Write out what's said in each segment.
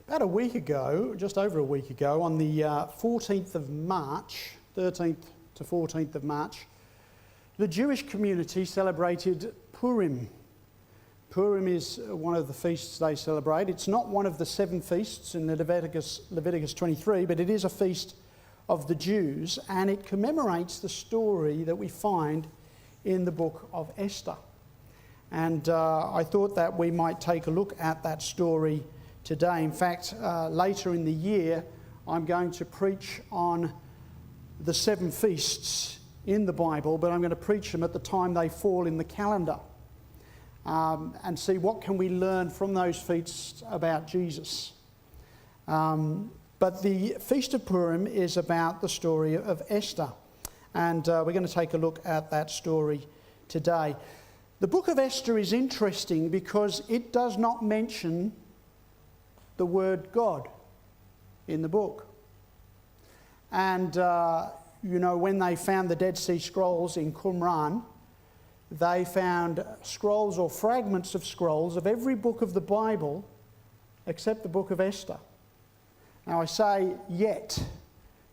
About a week ago, just over a week ago, on the 14th of March, 13th to 14th of March, the Jewish community celebrated Purim. Purim is one of the feasts they celebrate. It's not one of the 7 feasts in the Leviticus 23, but it is a feast of the Jews, and it commemorates the story that we find in the book of Esther. And I thought that we might take a look at that story today. In fact, later in the year, I'm going to preach on the 7 feasts in the Bible, but I'm going to preach them at the time they fall in the calendar, and see what can we learn from those feasts about Jesus. But the Feast of Purim is about the story of Esther, and we're going to take a look at that story today. The book of Esther is interesting because it does not mention the word God in the book. And, when they found the Dead Sea Scrolls in Qumran, they found scrolls or fragments of scrolls of every book of the Bible except the book of Esther. Now I say yet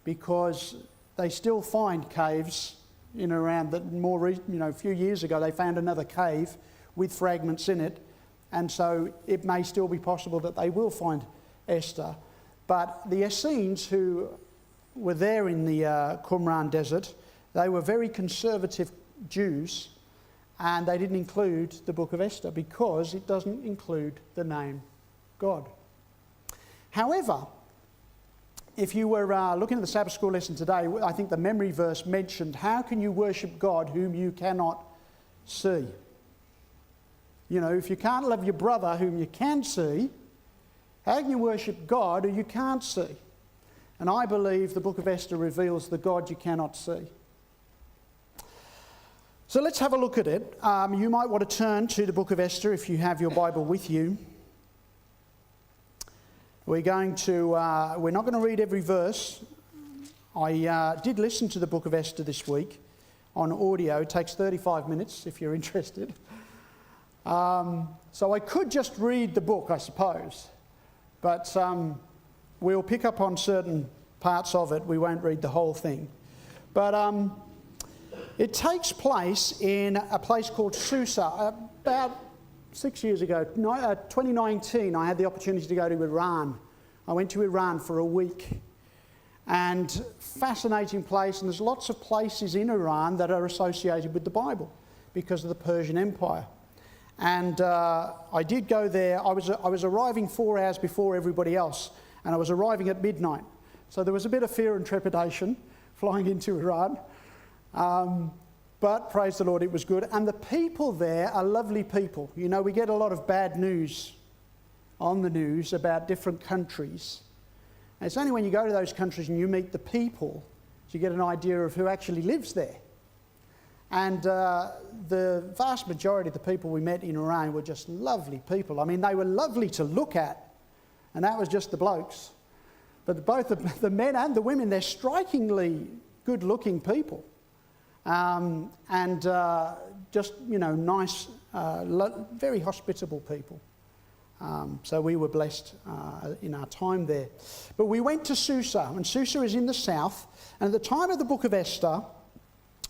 because they still find caves in and around that. A few years ago they found another cave with fragments in it, and so it may still be possible that they will find Esther. But the Essenes who were there in the Qumran desert, they were very conservative Jews, and they didn't include the book of Esther because it doesn't include the name God. However, if you were looking at the Sabbath school lesson today, I think the memory verse mentioned, how can you worship God whom you cannot see? If you can't love your brother whom you can see, how can you worship God who you can't see? And I believe the book of Esther reveals the God you cannot see. So let's have a look at it. You might want to turn to the book of Esther if you have your Bible with you. We're not going to read every verse. I did listen to the book of Esther this week on audio. It takes 35 minutes if you're interested. So I could just read the book, I suppose. But we'll pick up on certain parts of it. We won't read the whole thing. But it takes place in a place called Susa. About 6 years ago, 2019, I had the opportunity to go to Iran. I went to Iran for a week. And fascinating place. And there's lots of places in Iran that are associated with the Bible because of the Persian Empire. And I did go there. I was arriving 4 hours before everybody else, and I was arriving at midnight. So there was a bit of fear and trepidation flying into Iran. But praise the Lord, it was good. And the people there are lovely people. We get a lot of bad news on the news about different countries. And it's only when you go to those countries and you meet the people you get an idea of who actually lives there. And the vast majority of the people we met in Iran were just lovely people. I mean, they were lovely to look at, and that was just the blokes. But both the men and the women, they're strikingly good-looking people. Just, nice, very hospitable people. So we were blessed in our time there. But we went to Susa, and Susa is in the south. And at the time of the book of Esther,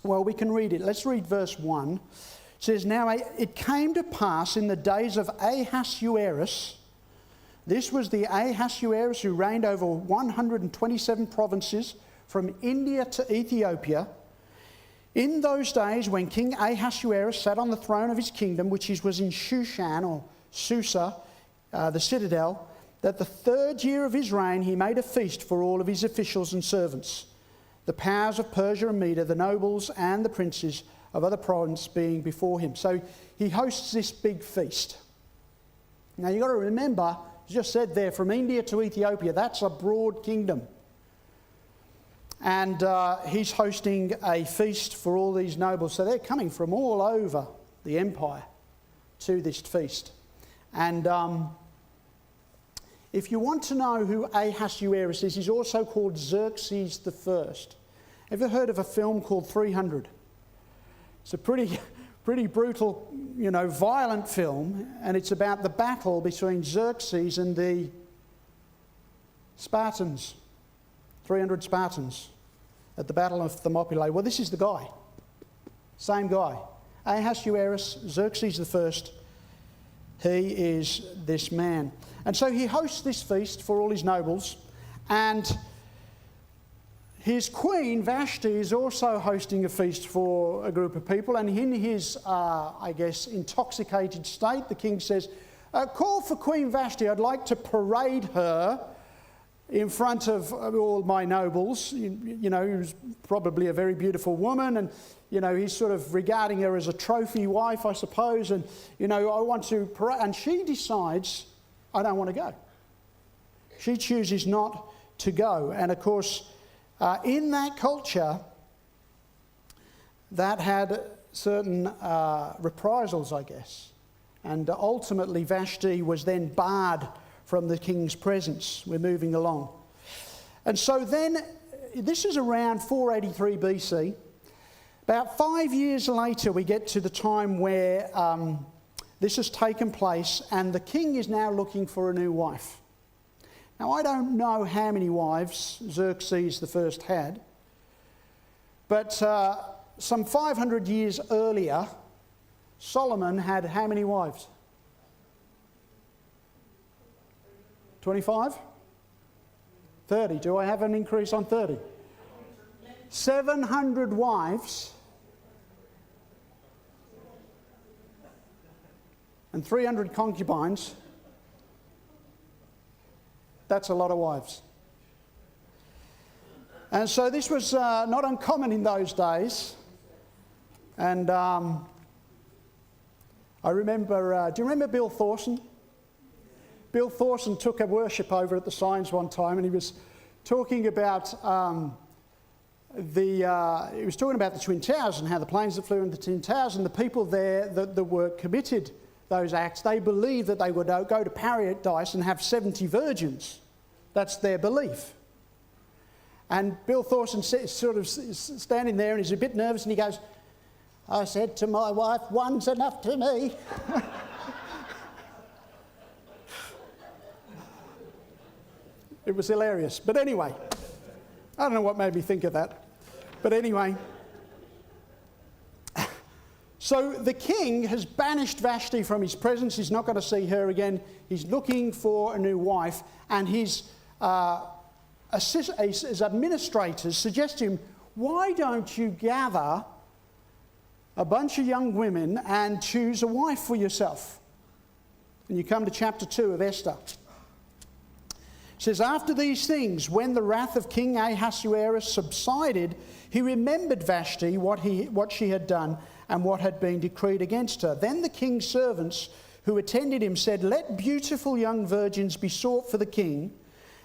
well, we can read it. Let's read verse 1. It says, "Now it came to pass in the days of Ahasuerus," this was the Ahasuerus who reigned over 127 provinces from India to Ethiopia, "in those days when King Ahasuerus sat on the throne of his kingdom, which was in Shushan or Susa, the citadel, that the 3rd year of his reign he made a feast for all of his officials and servants, the powers of Persia and Media, the nobles and the princes of other provinces being before him." So he hosts this big feast. Now you've got to remember, as just said there, from India to Ethiopia, that's a broad kingdom. And he's hosting a feast for all these nobles. So they're coming from all over the empire to this feast. And if you want to know who Ahasuerus is, he's also called Xerxes the First. Ever heard of a film called 300? It's a pretty brutal, violent film, and it's about the battle between Xerxes and the Spartans, 300 Spartans at the Battle of Thermopylae. Well, this is the guy. Same guy. Ahasuerus, Xerxes I, he is this man. And so he hosts this feast for all his nobles, and his queen, Vashti, is also hosting a feast for a group of people, and in his, intoxicated state, the king says, call for Queen Vashti. I'd like to parade her in front of all my nobles. You know, who's probably a very beautiful woman, and, you know, he's sort of regarding her as a trophy wife, I suppose, and, you know, I want to parade. And she decides, I don't want to go. She chooses not to go. And, of course, in that culture, that had certain reprisals, I guess. And ultimately, Vashti was then barred from the king's presence. We're moving along. And so then, this is around 483 BC. About 5 years later, we get to the time where this has taken place, and the king is now looking for a new wife. Now, I don't know how many wives Xerxes I had, but some 500 years earlier, Solomon had how many wives? 25? 30. Do I have an increase on 30? 700 wives and 300 concubines. That's a lot of wives. And so this was not uncommon in those days. And I remember, do you remember Bill Thorson? Bill Thorson took a worship over at the Signs one time, and he was talking about the Twin Towers and how the planes that flew into the Twin Towers, and the people there that were committed those acts, they believed that they would go to paradise and have 70 virgins. That's their belief. And Bill Thorson sort of standing there, and he's a bit nervous, and he goes, I said to my wife, one's enough to me. It was hilarious. But anyway, I don't know what made me think of that. But anyway, so the king has banished Vashti from his presence. He's not going to see her again. He's looking for a new wife, and his administrators suggest to him, why don't you gather a bunch of young women and choose a wife for yourself? And you come to chapter 2 of Esther. It says, after these things, when the wrath of King Ahasuerus subsided, he remembered Vashti, what she had done, and what had been decreed against her. Then the king's servants who attended him said, let beautiful young virgins be sought for the king,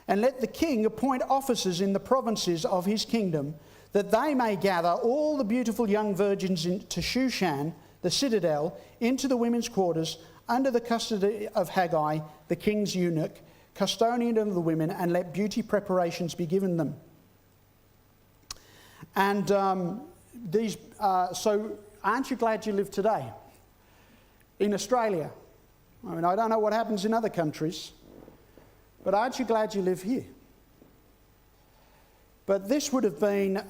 and let the king appoint officers in the provinces of his kingdom, that they may gather all the beautiful young virgins to Shushan, the citadel, into the women's quarters, under the custody of Haggai, the king's eunuch, custodian of the women, and let beauty preparations be given them. And so aren't you glad you live today in Australia? I mean, I don't know what happens in other countries, but aren't you glad you live here? But this would have been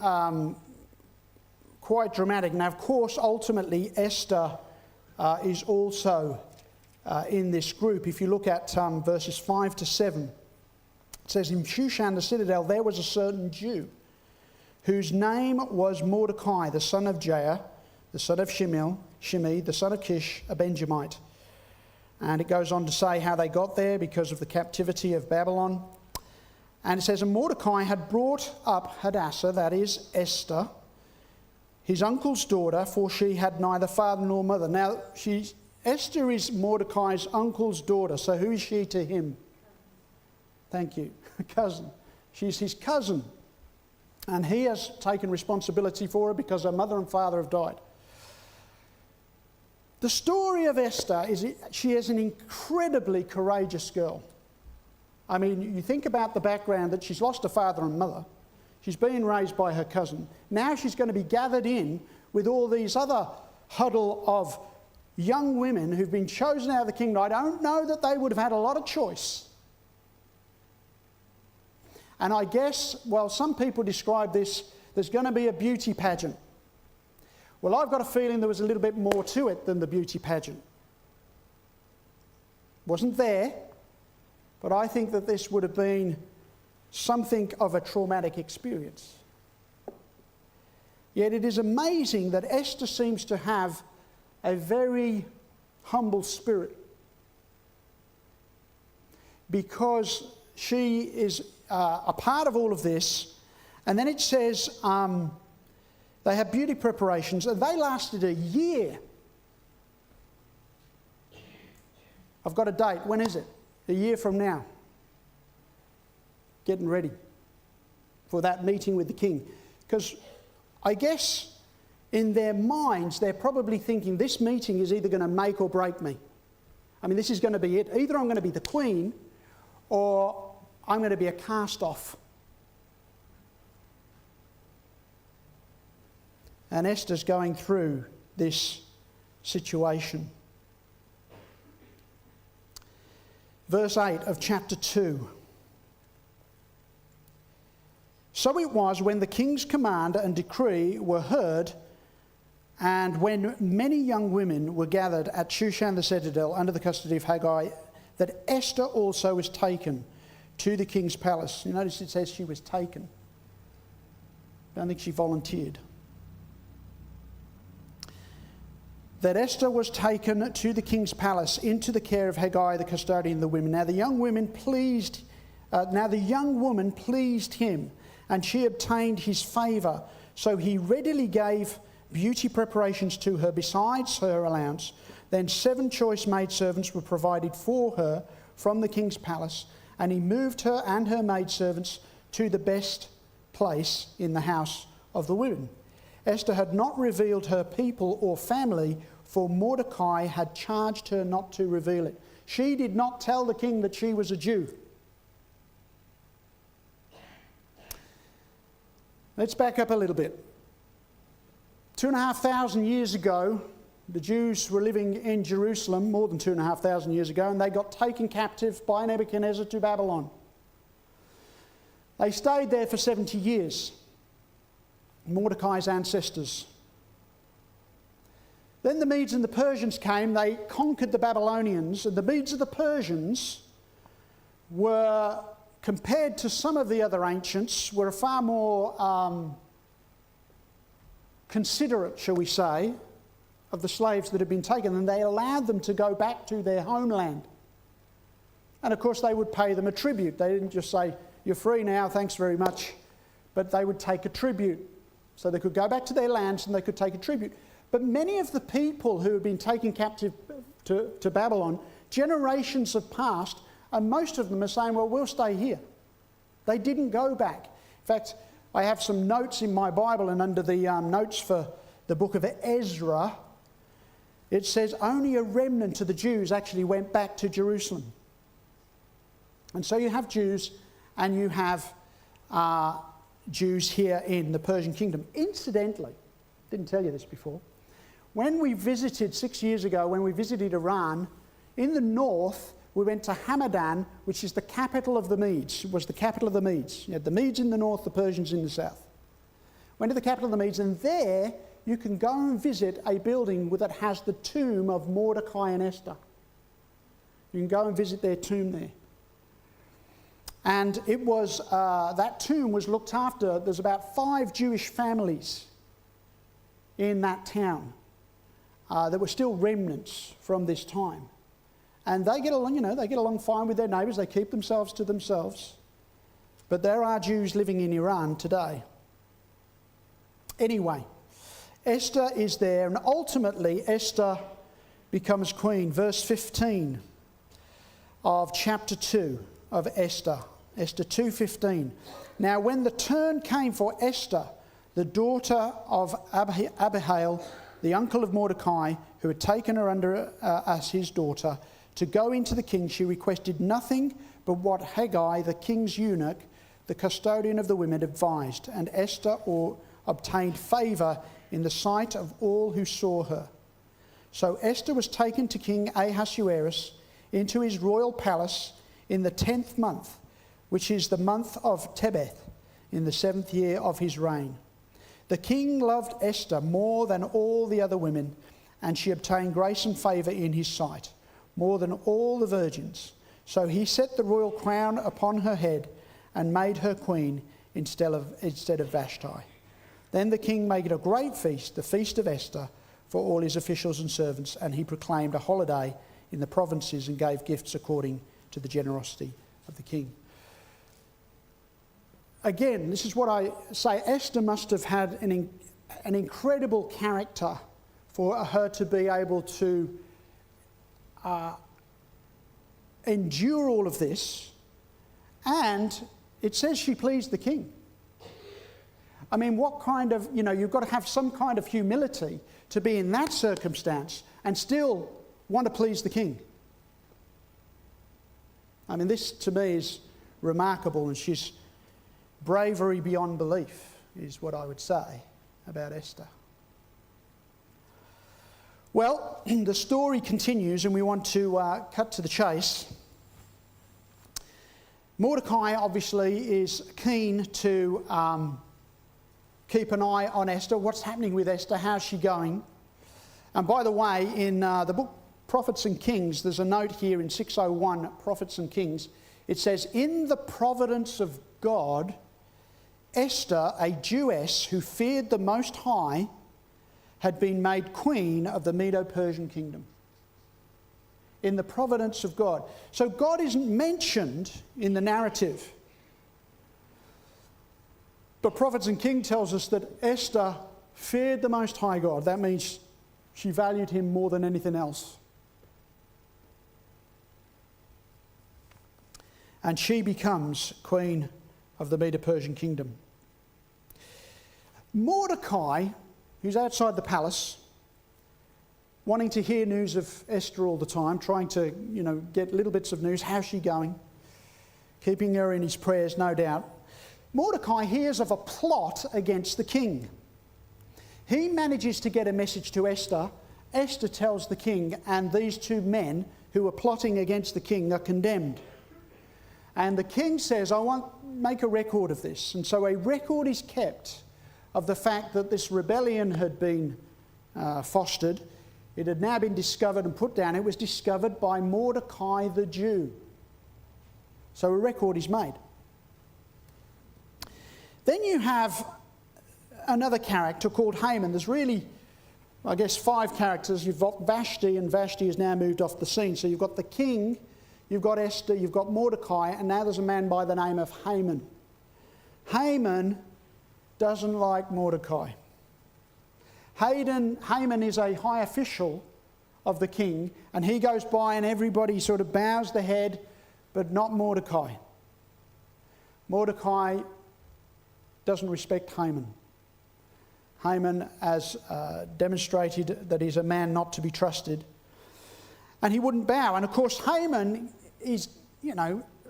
quite dramatic. Now, of course, ultimately, Esther is also in this group. If you look at verses 5 to 7, it says, in Shushan the citadel there was a certain Jew whose name was Mordecai, the son of Jair, the son of Shimei, the son of Kish, a Benjamite. And it goes on to say how they got there because of the captivity of Babylon. And it says, and Mordecai had brought up Hadassah, that is Esther, his uncle's daughter, for she had neither father nor mother. Now, Esther is Mordecai's uncle's daughter, so who is she to him? Thank you. Cousin. She's his cousin. And he has taken responsibility for her because her mother and father have died. The story of Esther is she is an incredibly courageous girl. I mean, you think about the background that she's lost her father and mother. She's being raised by her cousin. Now she's going to be gathered in with all these other huddle of young women who've been chosen out of the kingdom. I don't know that they would have had a lot of choice. And I guess, well, some people describe this, there's going to be a beauty pageant. Well, I've got a feeling there was a little bit more to it than the beauty pageant. Wasn't there, but I think that this would have been something of a traumatic experience. Yet it is amazing that Esther seems to have a very humble spirit, because she is a part of all of this. And then it says they had beauty preparations, and they lasted a year. I've got a date. When is it? A year from now. Getting ready for that meeting with the king. Because I guess in their minds, they're probably thinking this meeting is either going to make or break me. I mean, this is going to be it. Either I'm going to be the queen, or I'm going to be a cast-off. And Esther's going through this situation. Verse 8 of chapter 2. So it was when the king's command and decree were heard, and when many young women were gathered at Shushan the citadel under the custody of Haggai, that Esther also was taken to the king's palace. You notice it says she was taken. I don't think she volunteered. That Esther was taken to the king's palace into the care of Haggai, the custodian of the women. Now the young woman pleased him, and she obtained his favour. So he readily gave beauty preparations to her besides her allowance. Then 7 choice maidservants were provided for her from the king's palace, and he moved her and her maidservants to the best place in the house of the women. Esther had not revealed her people or family, for Mordecai had charged her not to reveal it. She did not tell the king that she was a Jew. Let's back up a little bit. 2,500 years ago, the Jews were living in Jerusalem, more than 2,500 years ago, and they got taken captive by Nebuchadnezzar to Babylon. They stayed there for 70 years. Mordecai's ancestors. Then the Medes and the Persians came. They conquered the Babylonians, and the Medes and the Persians were, compared to some of the other ancients, were far more considerate, shall we say, of the slaves that had been taken, and they allowed them to go back to their homeland. And of course they would pay them a tribute. They didn't just say, "You're free now, thanks very much," but they would take a tribute. So they could go back to their lands and they could take a tribute. But many of the people who had been taken captive to Babylon, generations have passed, and most of them are saying, well, we'll stay here. They didn't go back. In fact, I have some notes in my Bible, and under the notes for the book of Ezra, it says only a remnant of the Jews actually went back to Jerusalem. And so you have Jews, and you have Jews here in the Persian kingdom. Incidentally, didn't tell you this before, when we visited 6 years ago, when we visited Iran, in the north we went to Hamadan, which is the capital of the Medes. It was the capital of the Medes. You had the Medes in the north, the Persians in the south. Went to the capital of the Medes, and there you can go and visit a building that has the tomb of Mordecai and Esther. You can go and visit their tomb there. And it was, that tomb was looked after. There's about 5 Jewish families in that town. There were still remnants from this time. And they get along, they get along fine with their neighbours. They keep themselves to themselves. But there are Jews living in Iran today. Anyway, Esther is there, and ultimately Esther becomes queen. Verse 15 of chapter 2 of Esther. Esther 2:15. Now when the turn came for Esther, the daughter of Abihail, the uncle of Mordecai, who had taken her under as his daughter, to go into the king, she requested nothing but what Haggai, the king's eunuch, the custodian of the women, advised, and Esther obtained favour in the sight of all who saw her. So Esther was taken to King Ahasuerus into his royal palace in the 10th month, which is the month of Tebeth, in the 7th year of his reign. The king loved Esther more than all the other women, and she obtained grace and favour in his sight, more than all the virgins. So he set the royal crown upon her head and made her queen instead of Vashti. Then the king made a great feast, the feast of Esther, for all his officials and servants, and he proclaimed a holiday in the provinces and gave gifts according to the generosity of the king. Again, this is what I say. Esther must have had an incredible character for her to be able to endure all of this. And it says she pleased the king. I mean, what kind of, you've got to have some kind of humility to be in that circumstance and still want to please the king. I mean, this to me is remarkable, and she's bravery beyond belief is what I would say about Esther. Well, the story continues, and we want to cut to the chase. Mordecai obviously is keen to keep an eye on Esther. What's happening with Esther? How's she going? And by the way, in the book Prophets and Kings, there's a note here in 601, Prophets and Kings. It says, "In the providence of God, Esther, a Jewess who feared the Most High, had been made queen of the Medo-Persian kingdom." In the providence of God. So God isn't mentioned in the narrative. But Prophets and King tells us that Esther feared the Most High God. That means she valued him more than anything else. And she becomes queen of the Medo-Persian kingdom. Mordecai, who's outside the palace, wanting to hear news of Esther all the time, trying to, get little bits of news. How's she going? Keeping her in his prayers, no doubt. Mordecai hears of a plot against the king. He manages to get a message to Esther. Esther tells the king, and these two men who are plotting against the king are condemned. And the king says, make a record of this. And so a record is kept of the fact that this rebellion had been fostered. It had now been discovered and put down. It was discovered by Mordecai the Jew. So a record is made. Then you have another character called Haman. There's really, 5 characters. You've got Vashti, and Vashti has now moved off the scene. So you've got the king, you've got Esther, you've got Mordecai, and now there's a man by the name of Haman. Haman doesn't like Mordecai. Haman is a high official of the king, and he goes by and everybody sort of bows the head, but not Mordecai. Mordecai doesn't respect Haman. Haman has demonstrated that he's a man not to be trusted, and he wouldn't bow. And of course, Haman is,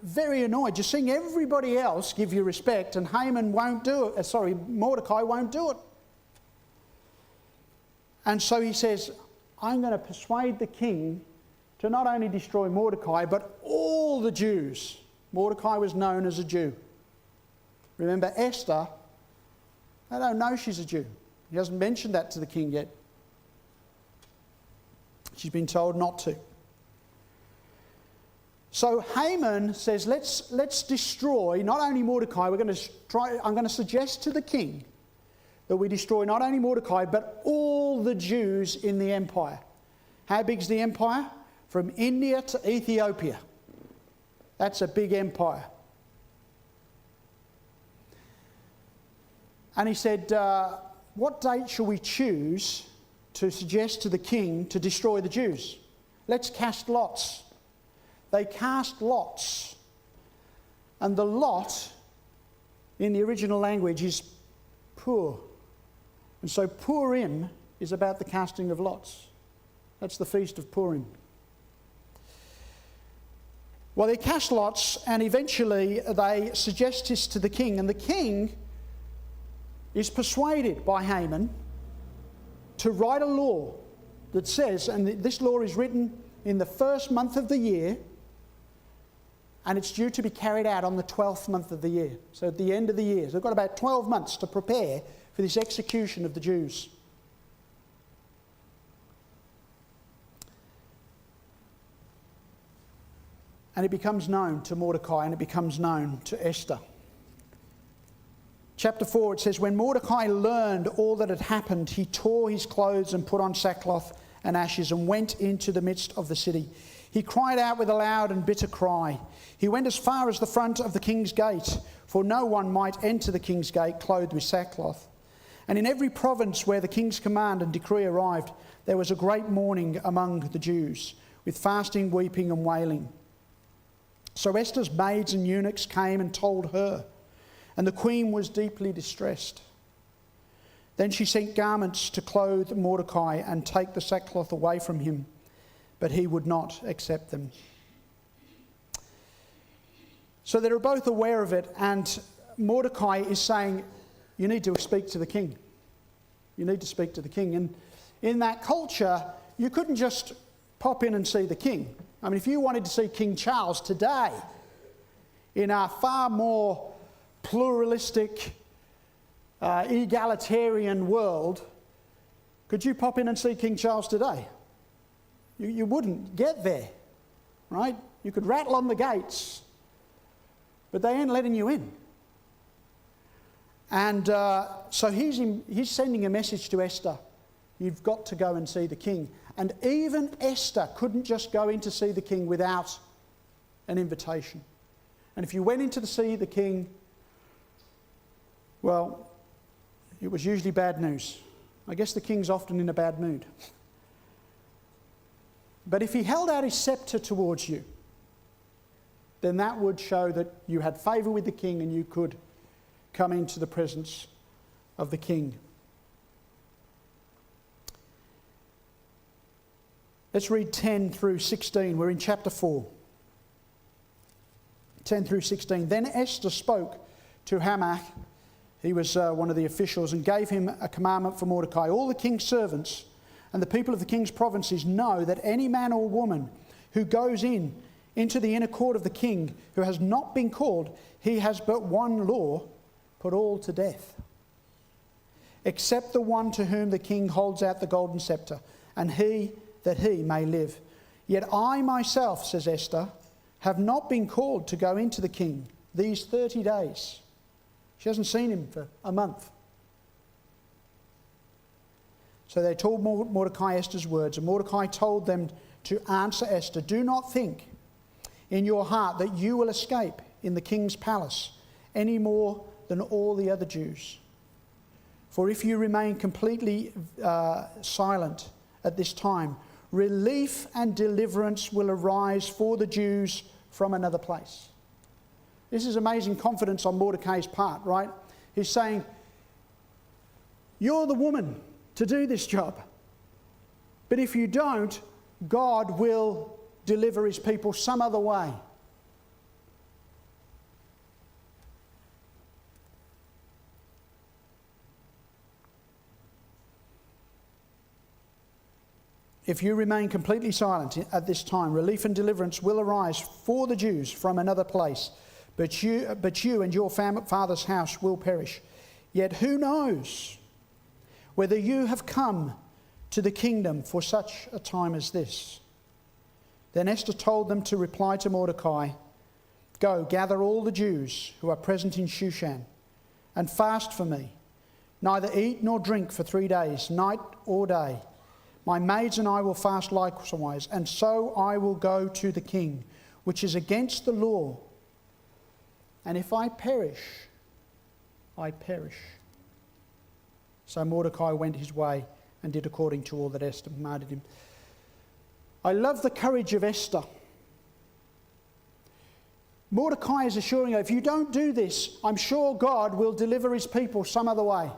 very annoyed. You're seeing everybody else give you respect, and Haman won't do it. Mordecai won't do it. And so he says, I'm going to persuade the king to not only destroy Mordecai, but all the Jews. Mordecai was known as a Jew. Remember, Esther, they don't know she's a Jew. He hasn't mentioned that to the king yet. She's been told not to. So Haman says, let's destroy not only Mordecai, I'm going to suggest to the king that we destroy not only Mordecai, but all the Jews in the empire. How big's the empire? From India to Ethiopia. That's a big empire. And he said, what date shall we choose to suggest to the king to destroy the Jews? Let's cast lots. They cast lots. And the lot in the original language is pur. And so Purim is about the casting of lots. That's the feast of Purim. Well, they cast lots, and eventually they suggest this to the king. And the king is persuaded by Haman to write a law that says, and this law is written in the first month of the year, and it's due to be carried out on the 12th month of the year. So at the end of the year. So they've got about 12 months to prepare for this execution of the Jews. And it becomes known to Mordecai, and it becomes known to Esther. Chapter 4, it says, when Mordecai learned all that had happened, he tore his clothes and put on sackcloth and ashes and went into the midst of the city. He cried out with a loud and bitter cry. He went as far as the front of the king's gate, for no one might enter the king's gate clothed with sackcloth. And in every province where the king's command and decree arrived, there was a great mourning among the Jews, with fasting, weeping and wailing. So Esther's maids and eunuchs came and told her, and the queen was deeply distressed. Then she sent garments to clothe Mordecai and take the sackcloth away from him, but he would not accept them. So they're both aware of it, and Mordecai is saying, you need to speak to the king. You need to speak to the king. And in that culture, you couldn't just pop in and see the king. I mean, if you wanted to see King Charles today, in a far more pluralistic, egalitarian world, could you pop in and see King Charles today? You wouldn't get there, right? You could rattle on the gates, but they ain't letting you in. And so he's sending a message to Esther. You've got to go and see the king. And even Esther couldn't just go in to see the king without an invitation. And if you went in to see the king, well, it was usually bad news. I guess the king's often in a bad mood. But if he held out his scepter towards you, then that would show that you had favour with the king and you could come into the presence of the king. Let's read 10 through 16. We're in chapter 4. 10 through 16. Then Esther spoke to Haman, he was one of the officials, and gave him a commandment for Mordecai. All the king's servants and the people of the king's provinces know that any man or woman who goes into the inner court of the king who has not been called, he has but one law, put all to death, except the one to whom the king holds out the golden scepter, and that he may live. Yet I myself, says Esther, have not been called to go into the king these 30 days. She hasn't seen him for a month. So they told Mordecai Esther's words, and Mordecai told them to answer Esther, do not think in your heart that you will escape in the king's palace any more than all the other Jews. For if you remain completely silent at this time, relief and deliverance will arise for the Jews from another place. This is amazing confidence on Mordecai's part, right? He's saying, you're the woman to do this job. But if you don't, God will deliver his people some other way. If you remain completely silent at this time, relief and deliverance will arise for the Jews from another place, but you and your father's house will perish. Yet who knows whether you have come to the kingdom for such a time as this? Then Esther told them to reply to Mordecai, go, gather all the Jews who are present in Shushan and fast for me. Neither eat nor drink for 3 days, night or day. My maids and I will fast likewise, and so I will go to the king, which is against the law. And if I perish, I perish. So Mordecai went his way and did according to all that Esther commanded him. I love the courage of Esther. Mordecai is assuring her, if you don't do this, I'm sure God will deliver his people some other way.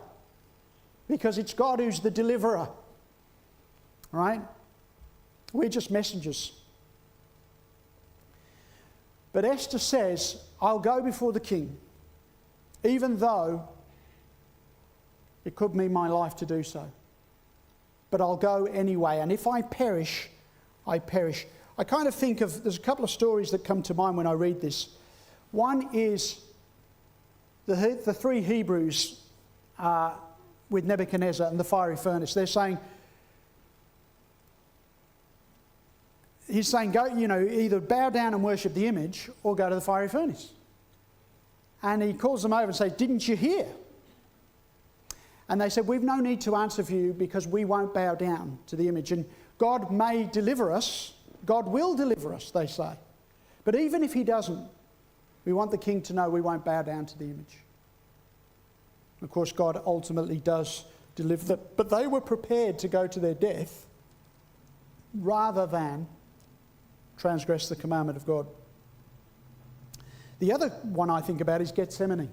Because it's God who's the deliverer. Right? We're just messengers. But Esther says, I'll go before the king, even though it could mean my life to do so. But I'll go anyway, and if I perish, I perish. I kind of think of, there's a couple of stories that come to mind when I read this. One is the three Hebrews with Nebuchadnezzar and the fiery furnace. They're saying, he's saying, go, either bow down and worship the image or go to the fiery furnace. And he calls them over and says, didn't you hear? And they said, we've no need to answer for you because we won't bow down to the image. And God may deliver us. God will deliver us, they say. But even if he doesn't, we want the king to know we won't bow down to the image. Of course, God ultimately does deliver them. But they were prepared to go to their death rather than transgress the commandment of God. The other one I think about is Gethsemane,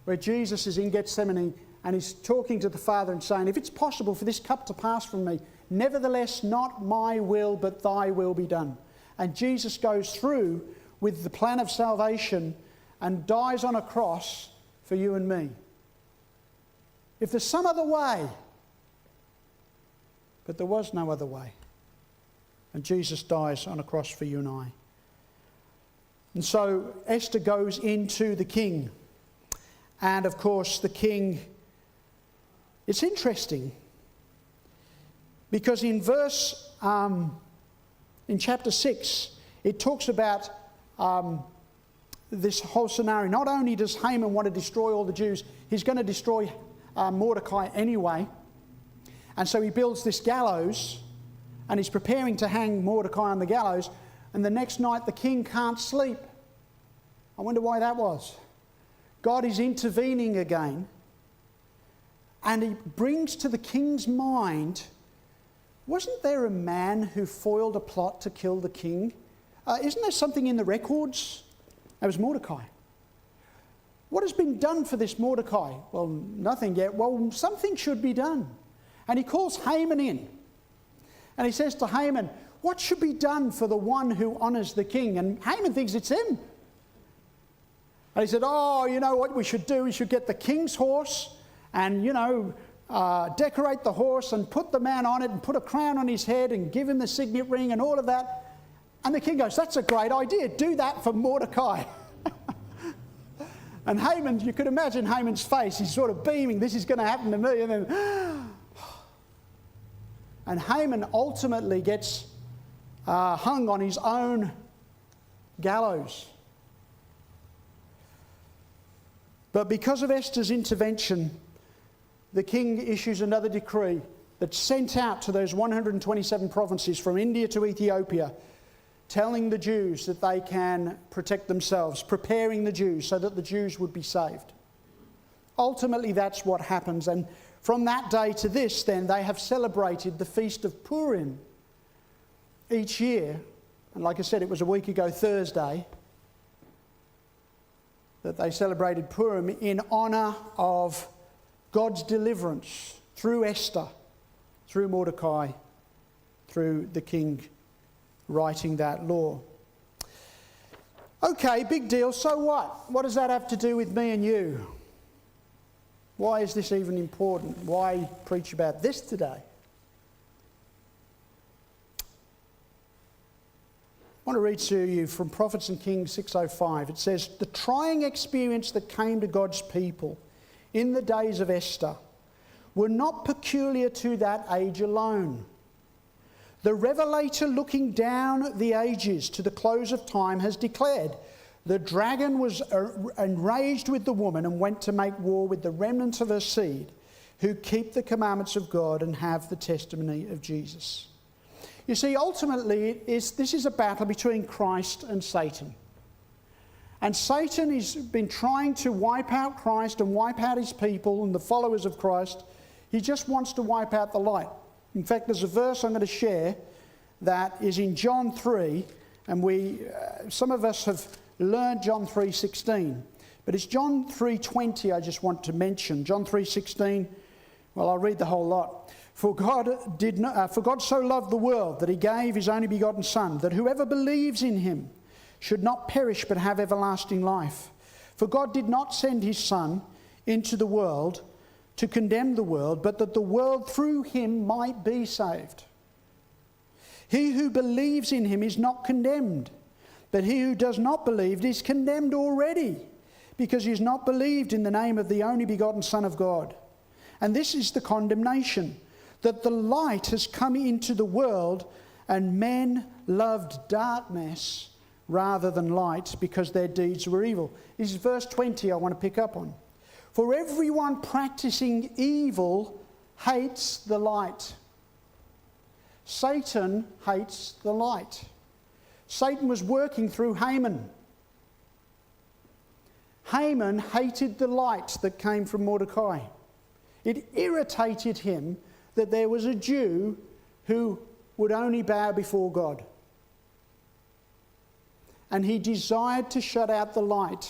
where Jesus is in Gethsemane and he's talking to the Father and saying, if it's possible for this cup to pass from me, nevertheless, not my will, but thy will be done. And Jesus goes through with the plan of salvation and dies on a cross for you and me. If there's some other way, but there was no other way. And Jesus dies on a cross for you and I. And so Esther goes into the king. And of course the king, it's interesting because in chapter 6, it talks about this whole scenario. Not only does Haman want to destroy all the Jews, he's going to destroy Mordecai anyway. And so he builds this gallows and he's preparing to hang Mordecai on the gallows. And the next night the king can't sleep. I wonder why that was. God is intervening again. And he brings to the king's mind, wasn't there a man who foiled a plot to kill the king? Isn't there something in the records? That was Mordecai. What has been done for this Mordecai? Well, nothing yet. Well, something should be done. And he calls Haman in. And he says to Haman, what should be done for the one who honours the king? And Haman thinks it's him. And he said, you know what we should do? We should get the king's horse and, decorate the horse and put the man on it and put a crown on his head and give him the signet ring and all of that. And the king goes, that's a great idea. Do that for Mordecai. And Haman, you could imagine Haman's face. He's sort of beaming. This is going to happen to me. And then, and Haman ultimately gets hung on his own gallows. But because of Esther's intervention, the king issues another decree that's sent out to those 127 provinces from India to Ethiopia, telling the Jews that they can protect themselves, preparing the Jews so that the Jews would be saved. Ultimately, that's what happens. And from that day to this, then, they have celebrated the Feast of Purim each year. And like I said, it was a week ago Thursday that they celebrated Purim in honour of God's deliverance through Esther, through Mordecai, through the king writing that law. Okay, big deal. So what? What does that have to do with me and you? Why is this even important? Why preach about this today? I want to read to you from Prophets and Kings 6:05. It says, the trying experience that came to God's people in the days of Esther were not peculiar to that age alone. The revelator looking down the ages to the close of time has declared, the dragon was enraged with the woman and went to make war with the remnants of her seed who keep the commandments of God and have the testimony of Jesus. You see, ultimately, this is a battle between Christ and Satan. And Satan has been trying to wipe out Christ and wipe out his people and the followers of Christ. He just wants to wipe out the light. In fact, there's a verse I'm going to share that is in John 3, and some of us have learned John 3:16, but it's John 3:20 I just want to mention. John 3:16, well, I'll read the whole lot. For God so loved the world that he gave his only begotten Son, that whoever believes in him should not perish but have everlasting life. For God did not send his Son into the world to condemn the world, but that the world through him might be saved. He who believes in him is not condemned, but he who does not believe is condemned already, because he has not believed in the name of the only begotten Son of God. And this is the condemnation, that the light has come into the world, and men loved darkness rather than light, because their deeds were evil. This is verse 20 I want to pick up on. For everyone practicing evil hates the light. Satan hates the light. Satan was working through Haman. Haman hated the light that came from Mordecai. It irritated him that there was a Jew who would only bow before God. And he desired to shut out the light.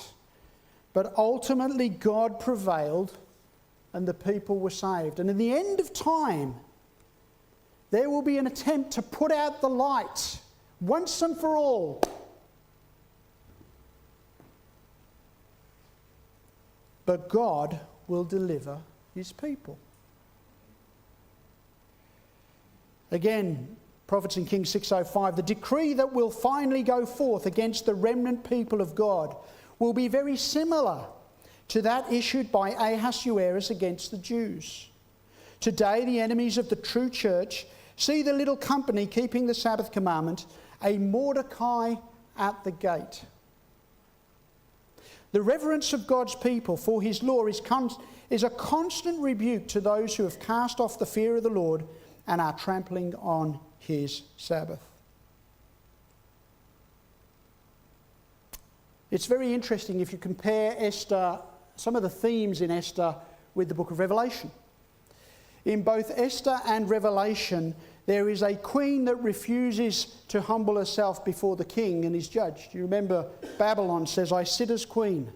But ultimately God prevailed and the people were saved. And in the end of time, there will be an attempt to put out the light once and for all. But God will deliver his people. Again, Prophets in Kings 6:05, the decree that will finally go forth against the remnant people of God will be very similar to that issued by Ahasuerus against the Jews. Today, the enemies of the true church see the little company keeping the Sabbath commandment, a Mordecai at the gate. The reverence of God's people for his law is a constant rebuke to those who have cast off the fear of the Lord and are trampling on his Sabbath. It's very interesting if you compare Esther, some of the themes in Esther with the book of Revelation. In both Esther and Revelation, there is a queen that refuses to humble herself before the king and is judged. You remember Babylon says, I sit as queen.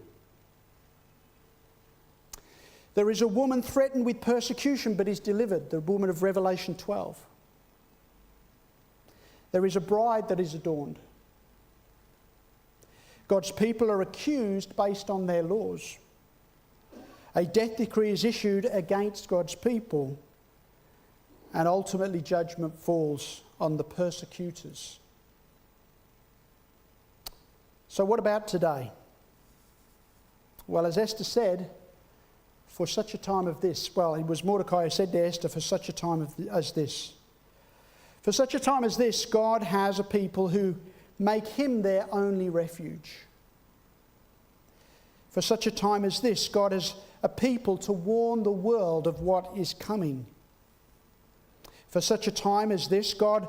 There is a woman threatened with persecution but is delivered, the woman of Revelation 12. There is a bride that is adorned. God's people are accused based on their laws. A death decree is issued against God's people, and ultimately judgment falls on the persecutors. So what about today? Well, as Esther said, for such a time of this, well, it was Mordecai who said to Esther, for such a time as this. For such a time as this, God has a people who make him their only refuge. For such a time as this, God has a people to warn the world of what is coming. For such a time as this, God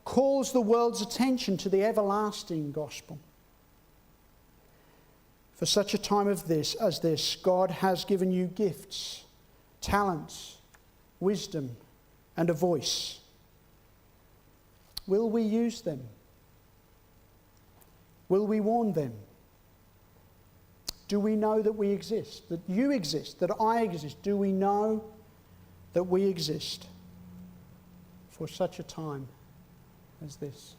calls the world's attention to the everlasting gospel. For such a time as this, God has given you gifts, talents, wisdom, and a voice. Will we use them? Will we warn them? Do we know that we exist? That you exist? That I exist? Do we know that we exist for such a time as this?